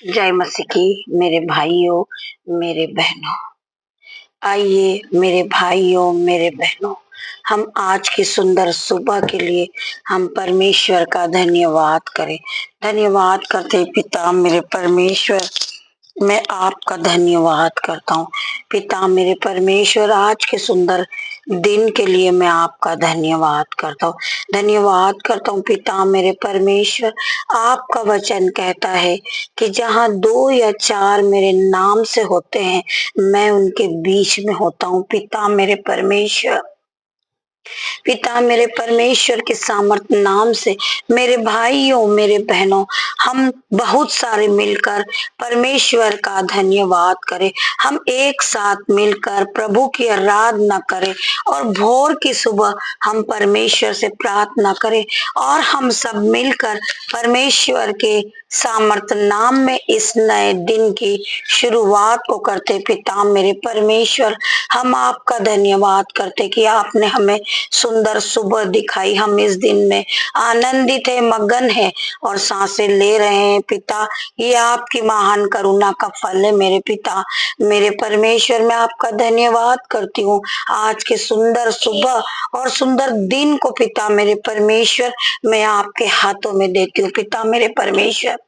जय मसीह की मेरे भाइयों, मेरे बहनों। आइए मेरे भाइयों, मेरे बहनों, हम आज की सुंदर सुबह के लिए हम परमेश्वर का धन्यवाद करें। धन्यवाद करते पिता मेरे परमेश्वर, मैं आपका धन्यवाद करता हूँ। पिता मेरे परमेश्वर, आज के सुंदर दिन के लिए मैं आपका धन्यवाद करता हूँ। धन्यवाद करता हूँ पिता मेरे परमेश्वर। आपका वचन कहता है कि जहाँ 2 या 4 मेरे नाम से होते हैं, मैं उनके बीच में होता हूँ। पिता मेरे परमेश्वर, पिता मेरे परमेश्वर के सामर्थ नाम से मेरे भाइयों, मेरे बहनों, हम बहुत सारे मिलकर परमेश्वर का धन्यवाद करें। हम एक साथ मिलकर प्रभु की आराधना करें और भोर की सुबह हम परमेश्वर से प्रार्थना करें और हम सब मिलकर परमेश्वर के सामर्थ नाम में इस नए दिन की शुरुआत को करते। पिता मेरे परमेश्वर, हम आपका धन्यवाद करते कि आपने हमें सुंदर सुबह दिखाई। हम इस दिन में आनंदित है, मगन है और सांसें ले रहे हैं। पिता, ये आपकी महान करुणा का फल है। मेरे पिता मेरे परमेश्वर, मैं आपका धन्यवाद करती हूँ आज के सुंदर सुबह और सुंदर दिन को। पिता मेरे परमेश्वर, मैं आपके हाथों में देती हूँ। पिता मेरे परमेश्वर,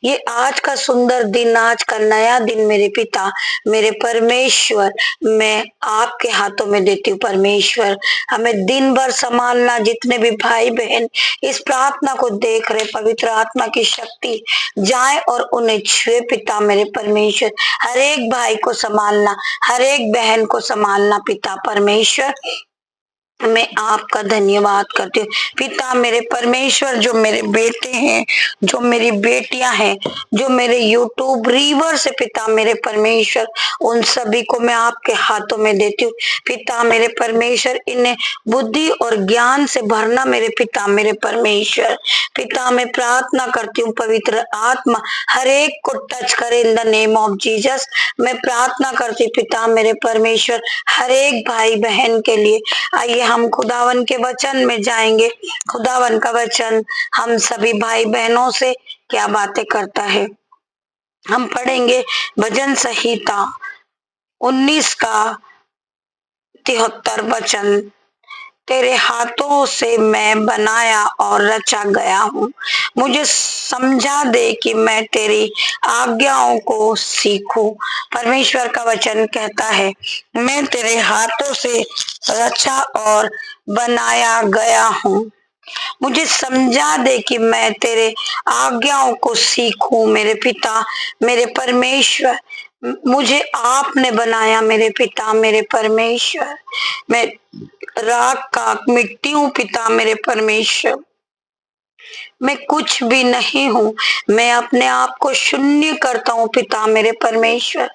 ये आज का सुंदर दिन, आज का नया दिन मेरे पिता मेरे परमेश्वर, मैं आपके हाथों में देती हूँ। परमेश्वर, हमें दिन भर संभालना। जितने भी भाई बहन इस प्रार्थना को देख रहे, पवित्र आत्मा की शक्ति जाए और उन्हें छुए। पिता मेरे परमेश्वर, हर एक भाई को संभालना, हर एक बहन को संभालना। पिता परमेश्वर, मैं आपका धन्यवाद करती हूँ। पिता मेरे परमेश्वर, जो मेरे बेटे हैं, जो मेरी बेटियां हैं, जो मेरे यूट्यूब रीवर से पिता मेरे परमेश्वर, उन सभी को मैं आपके हाथों में देती हूँ। पिता मेरे परमेश्वर, इन्हें बुद्धि और ज्ञान से भरना। मेरे पिता मेरे परमेश्वर, पिता मैं प्रार्थना करती हूँ पवित्र आत्मा हर एक को टच करे in the name of Jesus. मैं प्रार्थना करती हूँ पिता मेरे परमेश्वर हर एक भाई बहन के लिए। आइए हम खुदावन के वचन में जाएंगे। खुदावन का वचन हम सभी भाई बहनों से क्या बातें करता है। हम पढ़ेंगे भजन संहिता 19 का 73 वचन। तेरे हाथों से मैं बनाया और रचा गया हूँ, मुझे समझा दे कि मैं तेरी आज्ञाओं को सीखूं। परमेश्वर का वचन कहता है, मैं तेरे हाथों से रचा और बनाया गया हूँ, मुझे समझा दे कि मैं तेरे आज्ञाओं को सीखूं। मेरे पिता मेरे परमेश्वर, मुझे आपने बनाया। मेरे पिता मेरे परमेश्वर, मैं राख का मिट्टी हूँ। पिता मेरे परमेश्वर, मैं कुछ भी नहीं हूँ, मैं अपने आप को शून्य करता हूँ। पिता मेरे परमेश्वर,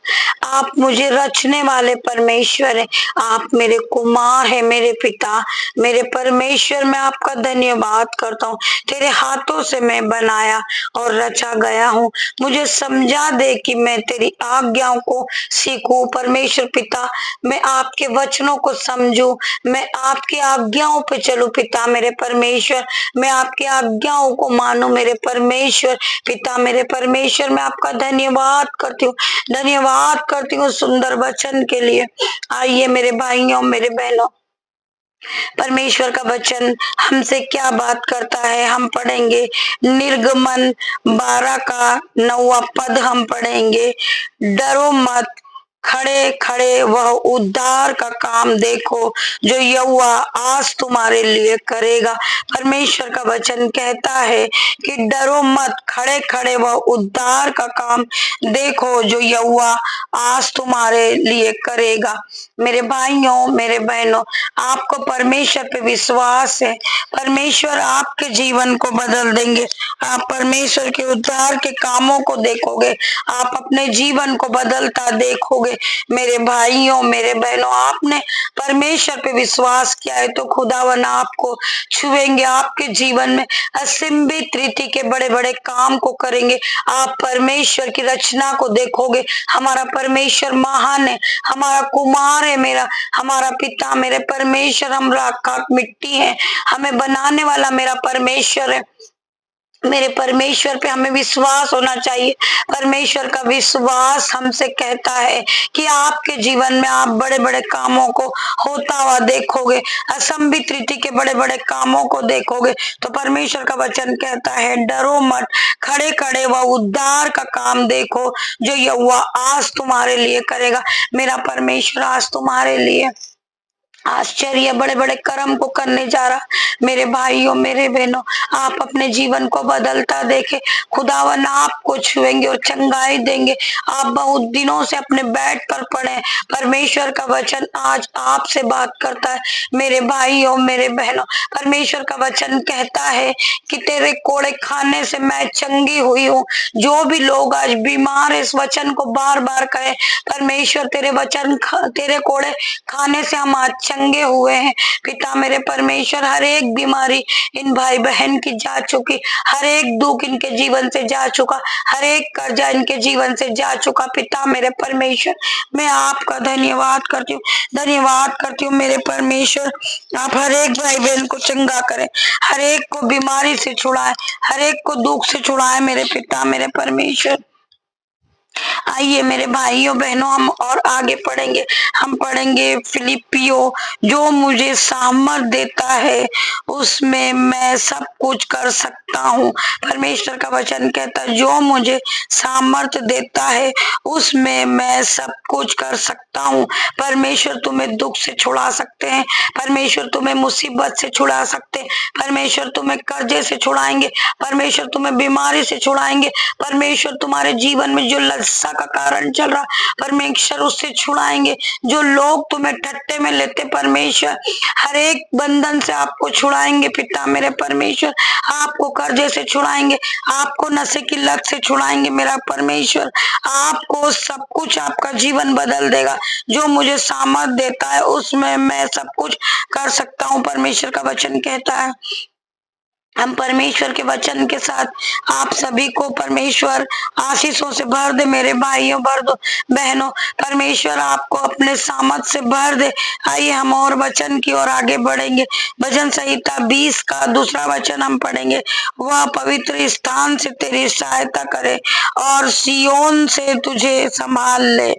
आप मुझे रचने वाले परमेश्वर हैं, आप मेरे कुमार हैं। मेरे पिता मेरे परमेश्वर, मैं आपका धन्यवाद करता हूँ। तेरे हाथों से मैं बनाया और रचा गया हूँ, मुझे समझा दे कि मैं तेरी आज्ञाओं को सीखूं। परमेश्वर पिता, मैं आपके वचनों को समझूं, मैं आपकी आज्ञाओं पे चलूं। पिता मेरे परमेश्वर, मैं आपकी आज्ञाओं को मानो। मेरे परमेश्वर पिता मेरे परमेश्वर, मैं आपका धन्यवाद करती हूँ, धन्यवाद करती हूँ सुंदर वचन के लिए। आइए मेरे भाइयों, मेरे बहनों, परमेश्वर का वचन हमसे क्या बात करता है। हम पढ़ेंगे निर्गमन 12 का 9वां पद। हम पढ़ेंगे, डरो मत, खड़े खड़े वह उद्धार का काम देखो जो यहोवा आज तुम्हारे लिए करेगा। परमेश्वर का वचन कहता है कि डरो मत, खड़े खड़े वह उद्धार का काम देखो जो यहोवा आज तुम्हारे लिए करेगा। मेरे भाइयों, मेरे बहनों, आपको परमेश्वर पे विश्वास है, परमेश्वर आपके जीवन को बदल देंगे। आप परमेश्वर के उद्धार के कामों को देखोगे, आप अपने जीवन को बदलता देखोगे। मेरे भाइयों, मेरे बहनों, आपने परमेश्वर पे विश्वास किया है तो खुदावन आपको छुएंगे, आपके जीवन में असीमित रीति के बड़े बड़े काम को करेंगे। आप परमेश्वर की रचना को देखोगे। हमारा परमेश्वर महान है, हमारा कुमार है, मेरा हमारा पिता मेरे परमेश्वर, हम राख मिट्टी है, हमें बनाने वाला मेरा परमेश्वर है। मेरे परमेश्वर पे हमें विश्वास होना चाहिए। परमेश्वर का विश्वास हमसे कहता है कि आपके जीवन में आप बड़े बड़े कामों को होता हुआ देखोगे, असंभित रीति के बड़े बड़े कामों को देखोगे। तो परमेश्वर का वचन कहता है डरो मत, खड़े खड़े वह उद्धार का काम देखो जो यहोवा आज तुम्हारे लिए करेगा। मेरा परमेश्वर आज तुम्हारे लिए आश्चर्य बड़े बड़े कर्म को करने जा रहा। मेरे भाइयों मेरे बहनों, आप अपने जीवन को बदलता देखे, खुदावन आपको छुएंगे और चंगाई देंगे। आप बहुत दिनों से अपने बेड पर पड़े, परमेश्वर का वचन आज आपसे बात करता है। मेरे भाइयों मेरे बहनों, परमेश्वर का वचन कहता है कि तेरे कोड़े खाने से मैं चंगी हुई हूँ। जो भी लोग आज बीमार है, इस वचन को बार बार कहे, परमेश्वर तेरे वचन तेरे कोड़े खाने से हम आज चंगे हुए हैं। पिता मेरे परमेश्वर, हर एक बीमारी इन भाई बहन की जा चुकी, हर एक दुख इनके जीवन से जा चुका, हर एक कर्जा इनके जीवन से जा चुका। पिता मेरे परमेश्वर, मैं आपका धन्यवाद करती हूँ, धन्यवाद करती हूँ मेरे परमेश्वर। आप हर एक भाई बहन को चंगा करें, हर एक को बीमारी से छुड़ाए, हर एक को दुख से छुड़ाए मेरे पिता मेरे परमेश्वर। आइए मेरे भाइयों बहनों, हम और आगे पढ़ेंगे। हम पढ़ेंगे फिलिपियो, जो मुझे सामर्थ देता है उसमें मैं सब कुछ कर सकता हूँ। परमेश्वर का वचन कहता है जो मुझे सामर्थ देता है उसमें मैं सब कुछ कर सकता हूँ। परमेश्वर तुम्हें दुख से छुड़ा सकते हैं, परमेश्वर तुम्हें मुसीबत से छुड़ा सकते हैं, परमेश्वर तुम्हें कर्जे से छुड़ाएंगे, परमेश्वर तुम्हें बीमारी से छुड़ाएंगे, परमेश्वर तुम्हारे जीवन में जो लज्जा का कारण चल रहा, परमेश्वर उससे छुड़ाएंगे। जो लोग तुम्हें ठट्टे में लेते, परमेश्वर हर एक बंधन से आपको छुड़ाएंगे। पिता मेरे परमेश्वर, आपको कर्जे से छुड़ाएंगे, आपको नशे की लत से छुड़ाएंगे। मेरा परमेश्वर आपको सब कुछ, आपका जीवन बदल देगा। जो मुझे सामर्थ देता है उसमें मैं सब कुछ कर सकता हूँ, परमेश्वर का वचन कहता है। हम परमेश्वर के वचन के साथ आप सभी को परमेश्वर आशीषों से भर दे। मेरे भाइयों भर दो बहनों, परमेश्वर आपको अपने सामर्थ से भर दे। आइए हम और वचन की ओर आगे बढ़ेंगे। भजन संहिता 20 का दूसरा वचन हम पढ़ेंगे। वह पवित्र स्थान से तेरी सहायता करे और सियोन से तुझे संभाल ले।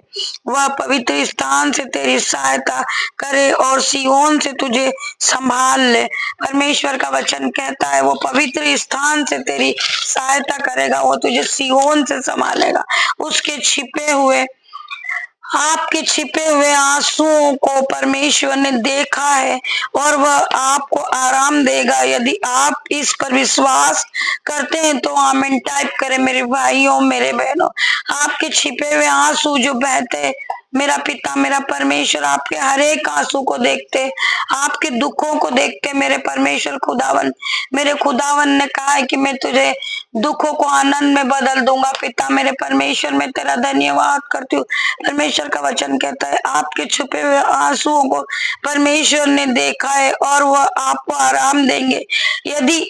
वह पवित्र स्थान से तेरी सहायता करे और सियोन से तुझे संभाल ले। परमेश्वर का वचन कहता है वो पवित्र स्थान से तेरी सहायता करेगा, वो तुझे सियोन से संभालेगा। उसके छिपे हुए, आपके छिपे हुए आंसुओं को परमेश्वर ने देखा है और वह आपको आराम देगा। यदि आप इस पर विश्वास करते हैं तो आमीन टाइप करें। मेरे भाइयों मेरे बहनों, आपके छिपे हुए आंसू जो बहते, मेरा पिता मेरा परमेश्वर आपके हर एक आंसू को देखते, आपके दुखों को देखते। मेरे परमेश्वर खुदावन, मेरे खुदावन ने कहा है कि मैं तुझे दुखों को आनंद में बदल दूंगा। पिता मेरे परमेश्वर, मैं तेरा धन्यवाद करती हूँ। परमेश्वर का वचन कहता है आपके छुपे हुए आंसुओं को परमेश्वर ने देखा है और वह आपको आराम देंगे। यदि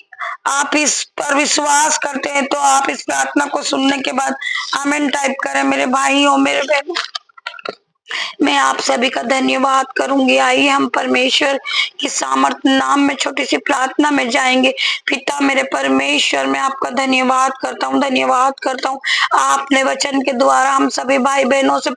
आप इस पर विश्वास करते हैं तो आप इस प्रार्थना को सुनने के बाद आमीन टाइप करें। मेरे भाइयों मेरे बहनों, मैं आप सभी का धन्यवाद करूंगी। आइए हम परमेश्वर की सामर्थ नाम में छोटी सी प्रार्थना में जाएंगे। पिता मेरे परमेश्वर, मैं आपका धन्यवाद करता हूँ, धन्यवाद करता हूँ। आपने वचन के द्वारा हम सभी भाई बहनों से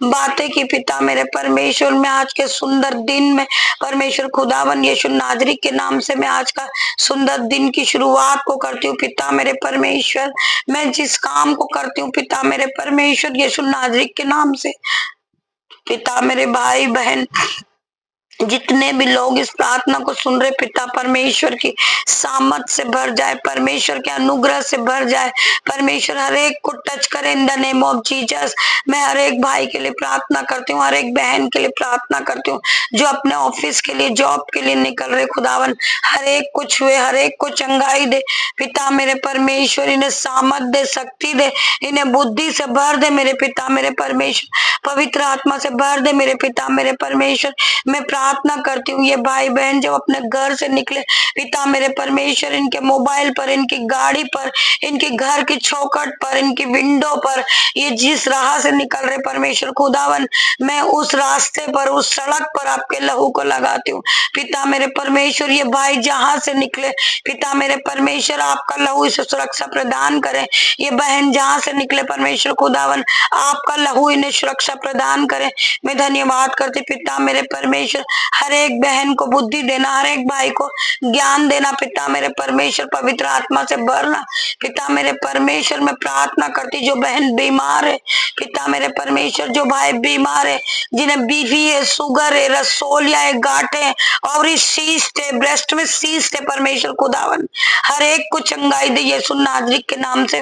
बातें की। पिता मेरे परमेश्वर, मैं आज के सुंदर दिन में परमेश्वर खुदावन यीशु नाजरी के नाम से मैं आज का सुंदर दिन की शुरुआत को करती हूँ। पिता मेरे परमेश्वर, मैं जिस काम को करती हूँ पिता मेरे परमेश्वर यीशु नाजरी के नाम से, पिता मेरे भाई बहन जितने भी लोग इस प्रार्थना को सुन रहे, पिता परमेश्वर की सामर्थ से भर जाए, परमेश्वर के अनुग्रह से भर जाए। परमेश्वर हर एक को टच करे in the name of Jesus. मैं हर एक भाई के लिए प्रार्थना करती हूँ, हर एक बहन के लिए प्रार्थना करती हूँ जो अपने ऑफिस के लिए, जॉब के लिए निकल रहे। खुदावन हर एक को छुए, हर एक को चंगाई दे। पिता मेरे परमेश्वर, इन्हें सामर्थ दे, शक्ति दे, इन्हें बुद्धि से भर दे। मेरे पिता मेरे परमेश्वर, पवित्र आत्मा से भर दे मेरे पिता मेरे परमेश्वर। मैं प्रार्थना करती हूँ ये भाई बहन जब अपने घर से निकले पिता मेरे परमेश्वर, इनके मोबाइल पर, इनकी गाड़ी पर, इनके घर की चौखट पर, इनकी विंडो पर, ये जिस राह से निकल रहे परमेश्वर खुदावन, मैं उस रास्ते पर, उस सड़क पर आपके लहू को लगाती हूँ पिता मेरे परमेश्वर। ये भाई जहां से निकले पिता मेरे परमेश्वर, आपका लहू इसे सुरक्षा प्रदान करे। ये बहन जहां से निकले परमेश्वर खुदावन, आपका लहू इन्हें सुरक्षा प्रदान करे। मैं धन्यवाद करती पिता मेरे परमेश्वर, हर एक बहन को बुद्धि देना, हर एक भाई को ज्ञान देना पिता मेरे परमेश्वर, पवित्र आत्मा से भरना पिता मेरे परमेश्वर। मैं प्रार्थना करती जो बहन बीमार है पिता मेरे परमेश्वर, जो भाई बीमार है, जिन्हें बीपी है, शुगर है, रसोलिया है, गांठें है और इस सीस्ट है, ब्रेस्ट में सीस्ट है परमेश्वर खुदावन, हर एक को चंगाई दे यीशु नाज़री के नाम से।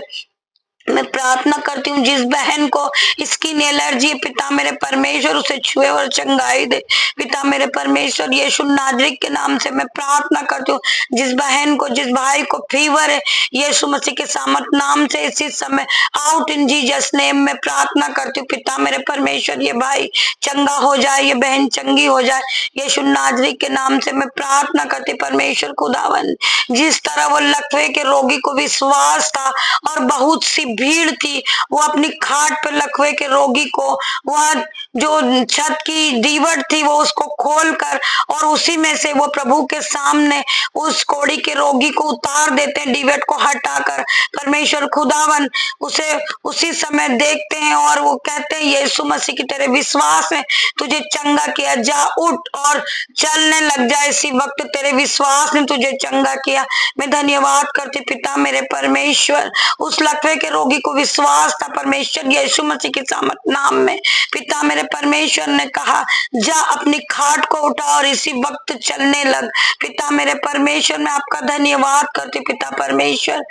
मैं प्रार्थना करती हूँ जिस बहन को स्किन एलर्जी पिता मेरे परमेश्वर, उसे छुए और चंगाई दे पिता मेरे परमेश्वर यीशु नाज़री के नाम से। मैं प्रार्थना करती हूँ जिस बहन को, जिस भाई को फीवर है यीशु मसीह के सामर्थ नाम से इसी समय आउट इन जीसस नेम में प्रार्थना करती हूँ पिता मेरे परमेश्वर, ये भाई चंगा हो जाए, ये बहन चंगी हो जाए यीशु नाज़री के नाम से। मैं प्रार्थना करती परमेश्वर खुदावन, जिस तरह वो लकवे के रोगी को विश्वास था और बहुत सी भीड़ थी, वो अपनी खाट पर लकवे के रोगी को, वह जो छत की दीवार थी वो उसको खोलकर और उसी में से वो प्रभु के सामने उस कोड़ी के रोगी को उतार देते हैं, दीवार को हटाकर परमेश्वर खुदावन उसे उसी समय देखते हैं और वो कहते हैं यीशु मसीह की तेरे विश्वास है तुझे चंगा किया, जा उठ और चलने लग जा। इसी वक्त तेरे विश्वास ने तुझे चंगा किया। मैं धन्यवाद करती पिता मेरे परमेश्वर, उस लकवे के रोगी को विश्वास था परमेश्वर यीशु मसीह के सामर्थ नाम में पिता मेरे परमेश्वर ने कहा जा अपनी खाट को उठा और इसी वक्त चलने लग पिता मेरे परमेश्वर। मैं आपका धन्यवाद करती पिता परमेश्वर,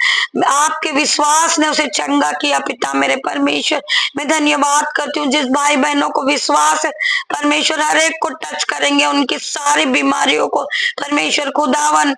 आपके विश्वास ने उसे चंगा किया पिता मेरे परमेश्वर। मैं धन्यवाद करती हूँ जिस भाई बहनों को विश्वास है परमेश्वर हर एक को टच करेंगे, उनकी सारी बीमारियों को परमेश्वर खुदावन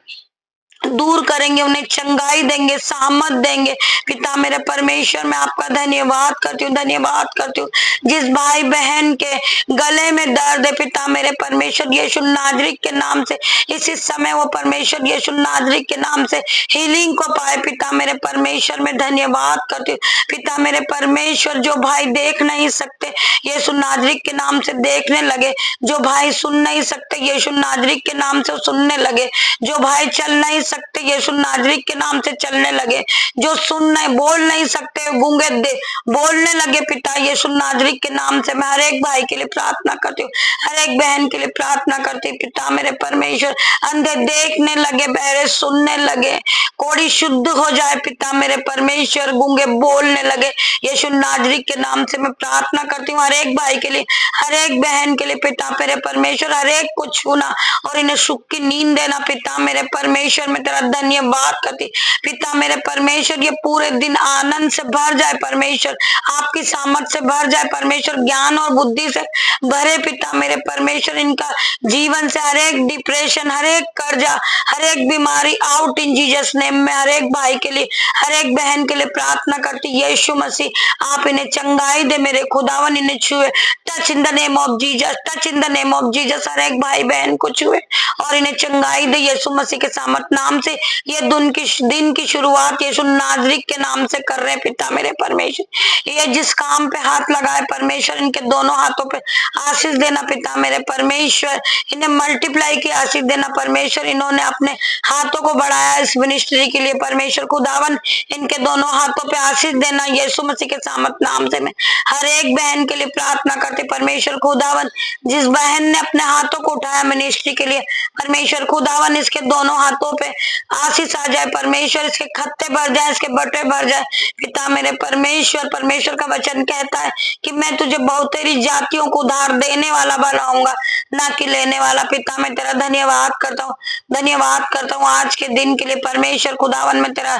दूर करेंगे, उन्हें चंगाई देंगे, सामत देंगे पिता मेरे परमेश्वर। मैं आपका धन्यवाद करती हूँ, धन्यवाद करती हूँ जिस भाई बहन के गले में दर्द है पिता मेरे परमेश्वर यीशु नाज़री के नाम से इसी समय वो परमेश्वर यीशु नाज़री के नाम से हीलिंग को पाए पिता मेरे परमेश्वर। मैं धन्यवाद करती हूँ पिता मेरे परमेश्वर, जो भाई देख नहीं सकते यीशु नाज़री के नाम से देखने लगे, जो भाई सुन नहीं सकते यीशु नाज़री के नाम से सुनने लगे, जो भाई चल नहीं सकते यीशु नाज़री के नाम से चलने लगे, जो सुन नहीं बोल नहीं सकते गूंगे दे बोलने लगे पिता यीशु नाज़री के नाम से। मैं हर एक भाई के लिए प्रार्थना करती हूँ, हर एक बहन के लिए प्रार्थना करती हूँ पिता मेरे परमेश्वर। अंधे देखने लगे, बहरे सुनने लगे, कोड़ी शुद्ध हो जाए पिता मेरे परमेश्वर, गूंगे बोलने लगे यीशु नाज़री के नाम से। मैं प्रार्थना करती हूँ हर एक भाई के लिए, हर एक बहन के लिए पिता मेरे परमेश्वर, हर एक को छूना और इन्हें सुख की नींद देना पिता मेरे परमेश्वर। मैं तेरा धन्यवाद करती पिता मेरे परमेश्वर, ये पूरे दिन आनंद से भर जाए परमेश्वर, आपकी सामर्थ से भर जाए परमेश्वर, ज्ञान और बुद्धि से भरे पिता मेरे परमेश्वर। इनका जीवन से हर एक डिप्रेशन, हर एक कर्जा, हर एक बीमारी आउट इन जीसस नेम में। हर एक भाई के लिए, हर एक बहन के लिए प्रार्थना करती यीशु मसीह आप इन्हें चंगाई दे मेरे खुदावन, इन्हें छुए, touch in the name of Jesus, touch in the name of Jesus. हर एक भाई बहन को छुए और इन्हें चंगाई दे यीशु मसीह के सामर्थ नाम से। ये दिन की शुरुआत यीशु नाज़री के नाम से कर रहे हैं पिता मेरे परमेश्वर। ये जिस काम पे हाथ लगाए परमेश्वर, इनके दोनों हाथों पे आशीष देना पिता मेरे परमेश्वर, इन्हें मल्टीप्लाई की आशीष देना परमेश्वर। इन्होंने अपने हाथों को बढ़ाया इस मिनिस्ट्री के लिए परमेश्वर खुदावन, इनके दोनों हाथों पे आशीष देना यीशु मसीह के सामर्थ नाम से। मैं हर एक बहन के लिए प्रार्थना करती परमेश्वर खुदावन, जिस बहन ने अपने हाथों को उठाया मिनिस्ट्री के लिए परमेश्वर खुदावन, इसके दोनों हाथों पे आशीष आ जाए परमेश्वर, इसके खत्ते भर जाए, इसके बटे भर जाए पिता मेरे परमेश्वर। परमेश्वर का वचन कहता है कि मैं तुझे बहुतेरी जातियों को उधार देने वाला बनाऊंगा, ना कि लेने वाला। पिता मैं तेरा धन्यवाद करता हूँ, धन्यवाद करता हूँ आज के दिन के लिए परमेश्वर खुदावन। मैं तेरा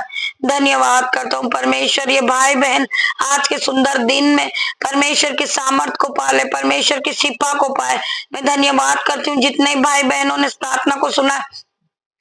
धन्यवाद करता हूँ परमेश्वर, ये भाई बहन आज के सुंदर दिन में परमेश्वर की सामर्थ को पाले, परमेश्वर की शिफा को पाए। मैं धन्यवाद करती हूँ जितने भाई बहनों ने इस प्रार्थना को सुना,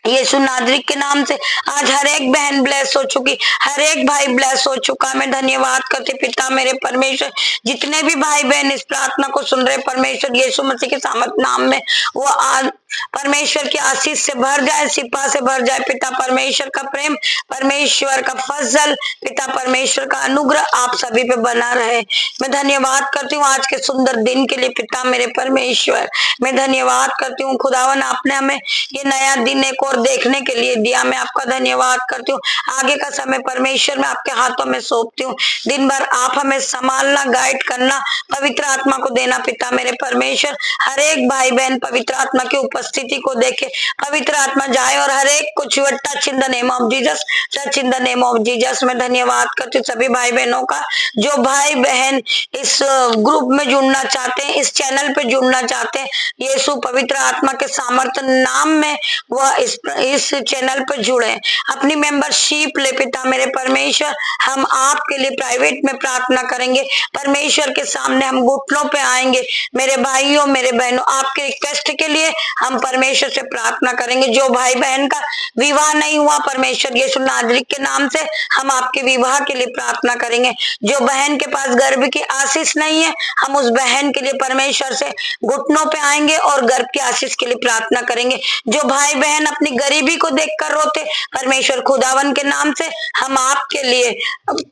यीशु नाजरीक के नाम से आज हर एक बहन ब्लेस हो चुकी, हर एक भाई ब्लेस हो चुका। मैं धन्यवाद करती पिता मेरे परमेश्वर, जितने भी भाई बहन इस प्रार्थना को सुन रहे परमेश्वर यीशु मसीह के सामर्थ नाम में वो आज परमेश्वर की आशीष से भर जाए, सिपा से भर जाए। पिता परमेश्वर का प्रेम, परमेश्वर का फजल, पिता परमेश्वर का अनुग्रह आप सभी पे बना रहे। मैं धन्यवाद करती हूँ आज के सुंदर दिन के लिए पिता मेरे परमेश्वर। मैं धन्यवाद करती हूँ खुदावन, आपने हमें ये नया दिन एक और देखने के लिए दिया। मैं आपका धन्यवाद करती हूँ। आगे का समय परमेश्वर मैं आपके हाथों में सौंपती हूँ। दिन भर आप हमें संभालना, गाइड करना, पवित्र आत्मा को देना पिता मेरे परमेश्वर। हर एक भाई बहन पवित्र आत्मा की उपस्थिति को देखे, पवित्र आत्मा जाए और हर एक को छुए। Touch in the name of Jesus, touch in the name of Jesus. मैं धन्यवाद करती हूँ सभी भाई बहनों का, जो भाई बहन इस ग्रुप में जुड़ना चाहते हैं, इस चैनल पे जुड़ना चाहते हैं। यीशु पवित्र आत्मा के सामर्थ्य नाम में वह इस चैनल पर जुड़े, अपनी मेंबरशिप ले पिता मेरे परमेश्वर। हम आपके लिए प्राइवेट में प्रार्थना करेंगे, परमेश्वर के सामने हम घुटनों पे आएंगे। मेरे भाइयों मेरे बहनों, आपके रिक्वेस्ट के लिए हम परमेश्वर से प्रार्थना करेंगे। जो भाई बहन का विवाह नहीं हुआ परमेश्वर यीशु नाजरीक के नाम से हम आपके विवाह के लिए प्रार्थना करेंगे। जो बहन के पास गर्भ की आशीष नहीं है, हम उस बहन के लिए परमेश्वर से घुटनों पे आएंगे और गर्भ की आशीष के लिए प्रार्थना करेंगे। जो भाई बहन अपनी गरीबी को देखकर रोते परमेश्वर खुदावन के नाम से हम आपके लिए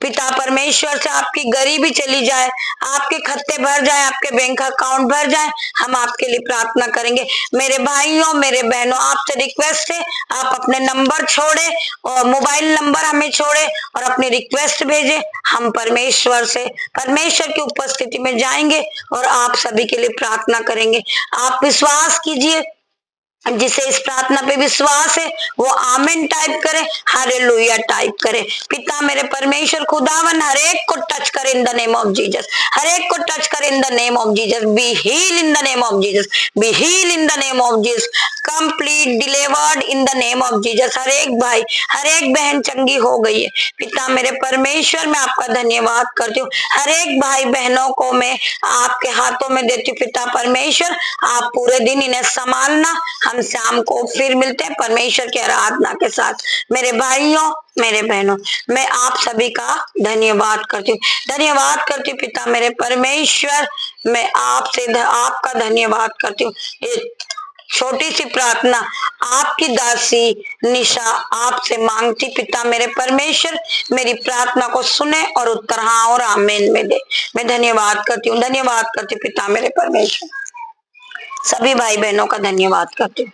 पिता परमेश्वर से आपकी गरीबी चली जाए, आपके खत्ते भर जाए, आपके बैंक अकाउंट भर जाए, हम आपके लिए प्रार्थना करेंगे। मेरे भाइयों मेरे बहनों, आपसे रिक्वेस्ट है आप अपने नंबर छोड़े और मोबाइल नंबर हमें छोड़े और अपनी रिक्वेस्ट भेजे। हम परमेश्वर से परमेश्वर की उपस्थिति में जाएंगे और आप सभी के लिए प्रार्थना करेंगे। आप विश्वास कीजिए, जिसे इस प्रार्थना पे विश्वास है वो आमीन टाइप करे, हालेलुया टाइप करे। पिता मेरे परमेश्वर खुदावन हर एक को टच करे in the name of Jesus, हर एक को टच करे in the name of Jesus. Be heal in the name of Jesus, be heal in the name of Jesus, complete delivered in the name of Jesus. हर एक भाई हर एक बहन चंगी हो गई है पिता मेरे परमेश्वर। मैं आपका धन्यवाद करती हूँ। हर एक भाई बहनों को मैं आपके हाथों में देती हूँ पिता परमेश्वर। आप पूरे दिन इन्हें संभालना। हम शाम को फिर मिलते हैं परमेश्वर की आराधना के साथ। मेरे भाइयों मेरे बहनों, मैं आप सभी का धन्यवाद करती हूँ, धन्यवाद करती हूँ पिता मेरे परमेश्वर। मैं आपका धन्यवाद करती हूँ। छोटी सी प्रार्थना आपकी दासी निशा आपसे मांगती पिता मेरे परमेश्वर, मेरी प्रार्थना को सुने और उत्तर हाँ और आमीन में दे। मैं धन्यवाद करती हूँ, धन्यवाद करती हूँ पिता मेरे परमेश्वर। सभी भाई बहनों का धन्यवाद करती हूँ।